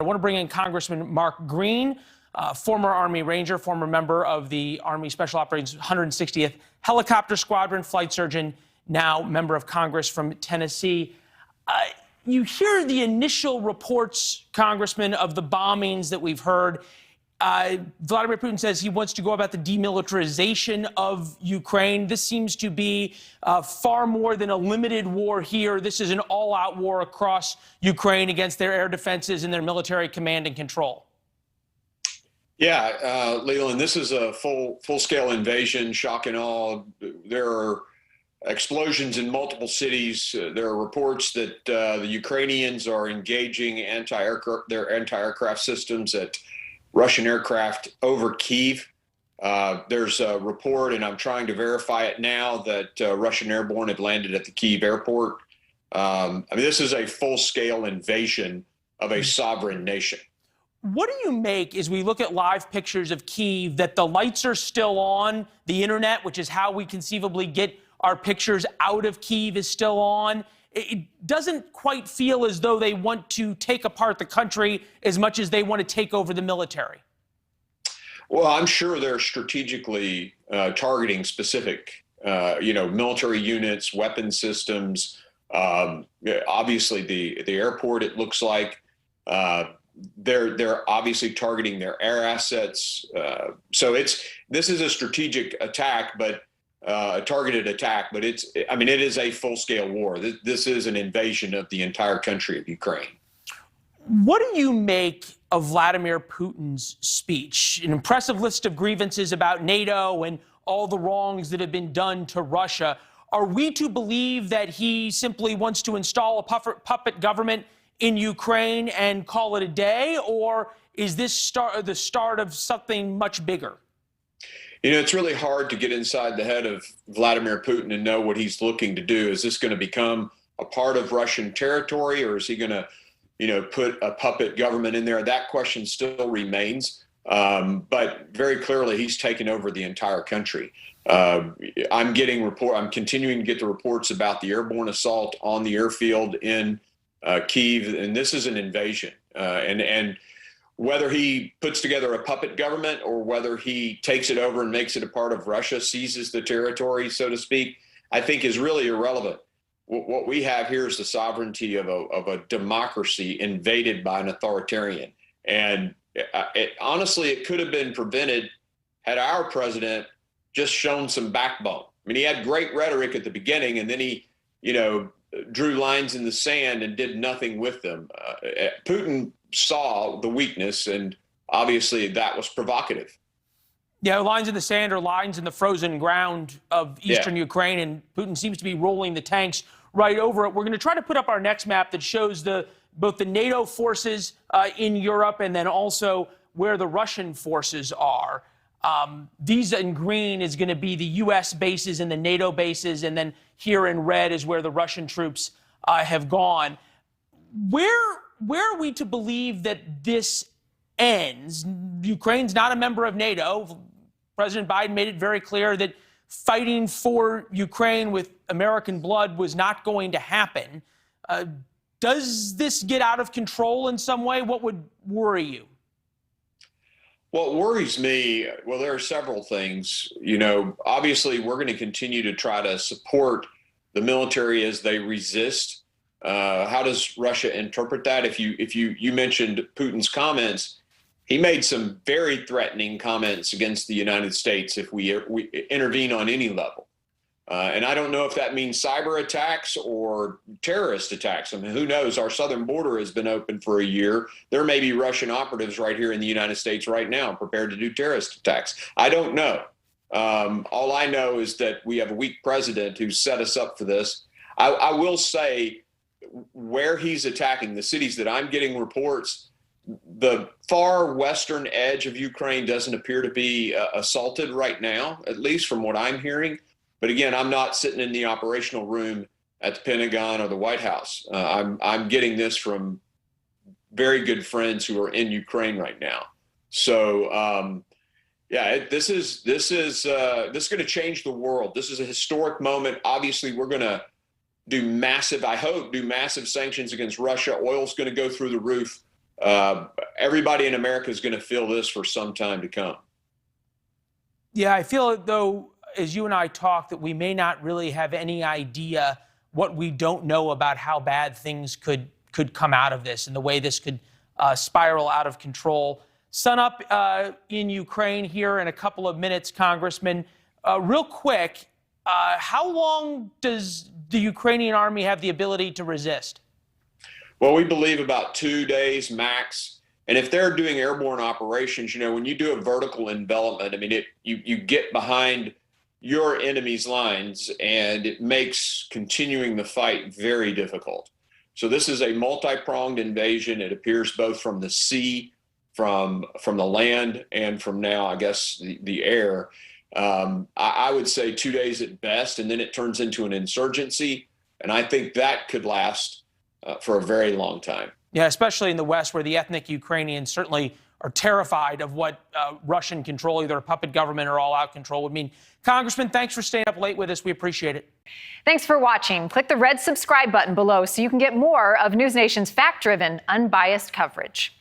I want to bring in Congressman Mark Green, former Army Ranger, former member of the Army Special Operations 160th Helicopter Squadron, flight surgeon, now member of Congress from Tennessee. You hear the initial reports, Congressman, of the bombings that we've heard. Vladimir Putin says he wants to go about the demilitarization of Ukraine. This seems to be far more than a limited war here. This is an all-out war across Ukraine against their air defenses and their military command and control. Yeah, Leland, this is a full-scale invasion, shock and awe. There are explosions in multiple cities. There are reports that the Ukrainians are engaging their anti-aircraft systems at Russian aircraft over Kyiv. There's a report, and I'm trying to verify it now, that Russian airborne have landed at the Kyiv airport. I mean, this is a full-scale invasion of a sovereign nation. What do you make as we look at live pictures of Kyiv, that the lights are still on, the internet, which is how we conceivably get our pictures out of Kyiv, is still on? It doesn't quite feel as though they want to take apart the country as much as they want to take over the military. Well, I'm sure they're strategically targeting specific, military units, weapon systems. Obviously, the airport, it looks like. They're obviously targeting their air assets. So this is a strategic attack, but a targeted attack. But it is a full-scale war. This is an invasion of the entire country of Ukraine. What do you make of Vladimir Putin's speech? An impressive list of grievances about NATO and all the wrongs that have been done to Russia. Are we to believe that he simply wants to install a puppet government in Ukraine and call it a day, or is this the start of something much bigger? You know, it's really hard to get inside the head of Vladimir Putin and know what he's looking to do. Is this going to become a part of Russian territory, or is he going to, put a puppet government in there? That question still remains. But very clearly, he's taken over the entire country. I'm continuing to get the reports about the airborne assault on the airfield in Kyiv, and this is an invasion. And whether he puts together a puppet government or whether he takes it over and makes it a part of Russia, seizes the territory, so to speak, I think is really irrelevant. What we have here is the sovereignty of a democracy invaded by an authoritarian. And honestly, it could have been prevented had our president just shown some backbone. I mean, he had great rhetoric at the beginning, and then he, drew lines in the sand and did nothing with them. Putin saw the weakness, and obviously that was provocative. Yeah, lines in the sand or lines in the frozen ground of eastern Ukraine, and Putin seems to be rolling the tanks right over it. We're going to try to put up our next map that shows both the NATO forces in Europe and then also where the Russian forces are. These in green is going to be the U.S. bases and the NATO bases, and then here in red is where the Russian troops have gone. Where are we to believe that this ends? Ukraine's not a member of NATO. President Biden made it very clear that fighting for Ukraine with American blood was not going to happen. Does this get out of control in some way? What would worry you? What worries me, well, there are several things. Obviously, we're going to continue to try to support the military as they resist. How does Russia interpret that? If you mentioned Putin's comments, he made some very threatening comments against the United States if we intervene on any level. And I don't know if that means cyber attacks or terrorist attacks. I mean, who knows? Our southern border has been open for a year. There may be Russian operatives right here in the United States right now prepared to do terrorist attacks. I don't know. All I know is that we have a weak president who set us up for this. I will say where he's attacking, the cities that I'm getting reports, the far western edge of Ukraine doesn't appear to be assaulted right now, at least from what I'm hearing. But again, I'm not sitting in the operational room at the Pentagon or the White House. I'm getting this from very good friends who are in Ukraine right now. So this is going to change the world. This is a historic moment. Obviously, we're going to do massive sanctions against Russia. Oil's going to go through the roof. everybody in America is going to feel this for some time to come. Yeah, I feel though, as you and I talk, that we may not really have any idea what we don't know about how bad things could come out of this and the way this could spiral out of control. Sun up in Ukraine here in a couple of minutes, Congressman. Real quick, how long does the Ukrainian army have the ability to resist? Well, we believe about 2 days max. And if they're doing airborne operations, you know, when you do a vertical envelopment, I mean, you get behind your enemy's lines, and it makes continuing the fight very difficult. So this is a multi-pronged invasion. It appears both from the sea, from the land, and from now, I guess, the air. I would say 2 days at best, and then it turns into an insurgency. And I think that could last for a very long time. Yeah, especially in the West, where the ethnic Ukrainians certainly are terrified of what Russian control, either a puppet government or all-out control, would mean. Congressman, thanks for staying up late with us. We appreciate it. Thanks for watching. Click the red subscribe button below so you can get more of NewsNation's fact-driven, unbiased coverage.